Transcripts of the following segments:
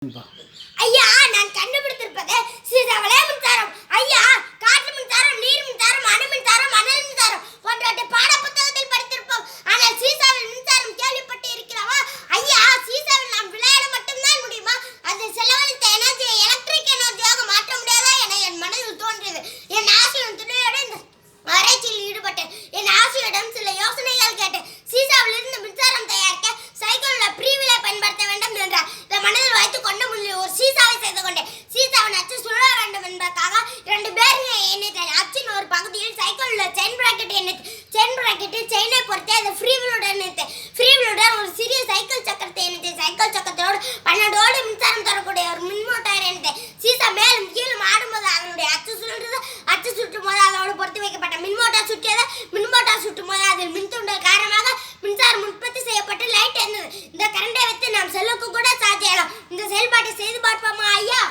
ஐயா, நான் கண்டுபிடித்திருப்பது சீதாவளே மின்சாரம். ஐயா, காற்று மின்சாரம், நீர் மின்சாரம், அணு மின்சாரம், அனல் மின்சாரம் போன்றவற்றை பாட புத்தகத்தில் படித்திருப்போம். ஆனால் சீசாவில் மின்சாரம் கேள்விப்பட்டு இருக்கிறவா? ஐயா, சீசாவில் நாம் விளையாட மட்டும்தான் முடியுமா? அதில் செலவழித்த எனர்ஜியை எலக்ட்ரிக் எனர்ஜியாக மாற்ற முடியாதா என என் மனதில் தோன்றியது. என் ஆசையின் துணையோடு இந்த ஆராய்ச்சியில் ஈடுபட்டேன். என் ஆசையிடம் சில யோசனைகள் கேட்டேன். சீசாவில் இருந்து மின்சாரம் தயாரிக்க சைக்கிளில் ப்ரீவிலை பயன்படுத்த வேண்டும் என்றார். இதை மனதில் வைத்துக் கொண்டு ஒரு சீசாவை செய்து கொண்டேன். சீசாவின் அச்சு சுழல வேண்டும் என்பதற்காக 2 பேரினை எண்ணிட்டேன். அச்சின் ஒரு பகுதியில் சைக்கிளில் செயின் பிராக்கெட் எண்ணித்தேன். செயின் பிராக்கெட்டில் செயினை பொறுத்து அதை ஃப்ரீவிலுடன் எண்ணித்தேன். ஃப்ரீவிலுடன் ஒரு சிறிய சைக்கிள் சக்கரத்தை எண்ணித்தேன். சைக்கிள் சக்கரத்தோடு 12 வோல்ட் மின்சாரம் தரக்கூடிய ஒரு மின் மோட்டார் எண்ணித்தேன். சீசா மேலும் கீழும் ஆடும்போது அதனுடைய அச்சு சுழன்றது. அச்சு சுற்றும் போது அதோடு பொறுத்து வைக்கப்பட்ட மின் மோட்டார் சுற்றியது. மின் மோட்டார் சுற்றும் போது அதில் மின் தூண்டல் காரணமாக மின்சாரம் உற்பத்தி செய்யப்பட்டு லைட் எரிந்தது. இந்த கரண்டை வைத்து நாம் செல்லுக்கு கூட சார்ஜ் செய்யலாம். இந்த செயல்பாட்டை செய்து பார்ப்போமா ஐயா?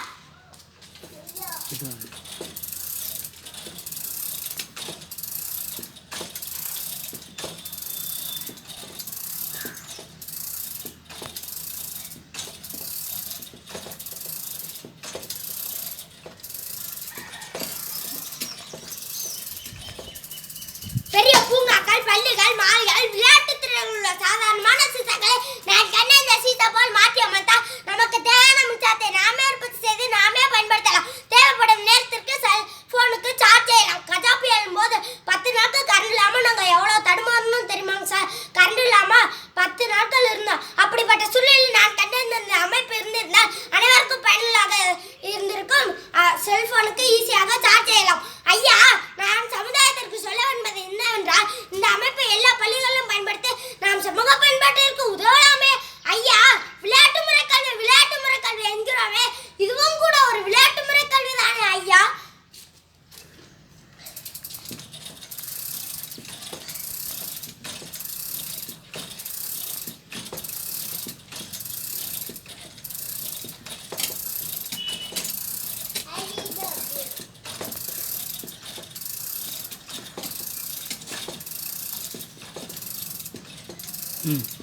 பெரிய பூங்காக்கள், பள்ளிகள், மால்கள், விளையாட்டு திறனில் உள்ள சாதாரணமான சீசாக்களை நான் கண்ட இந்த சீசா போல் மாற்றி அமைத்தால் நமக்கு தேவையான மின்சாரத்தை நாமே உற்பத்தி செய்து நாமே பயன்படுத்தலாம். தேவைப்படும் நேரத்திற்கு செல்போனுக்கு சார்ஜ் செய்யலாம். கஜா புயலின் போது 10 நாட்கள் கரண்ட் இல்லாமல் நாங்கள் எவ்வளோ தடுமாறணும் தெரியுமாங்க சார்? கரண்ட் இல்லாமல் 10 நாட்கள் இருந்தோம். அப்படிப்பட்ட சூழ்நிலையில் நான் கண்ட இந்த அமைப்பு இருந்திருந்தால் அனைவருக்கும் பயனுள்ளதாக இருந்திருக்கும். செல்போனுக்கு ஈஸியாக சார்ஜ் செய்யலாம். ஐயா, நான் சமுதாயத்திற்கு சொல்ல என்பது என்னவென்றால், இந்த அமைப்பை எல்லா பள்ளிகளிலும் பயன்படுத்தி நாம் சமூக பயன்பாட்டிற்கு உதவலாமே. ஐயா, விளையாட்டு முறை கல்வி என்கிறோமே, இதுவும் கூட ஒரு விளையாட்டு முறை கல்வி தானே ஐயா? ம்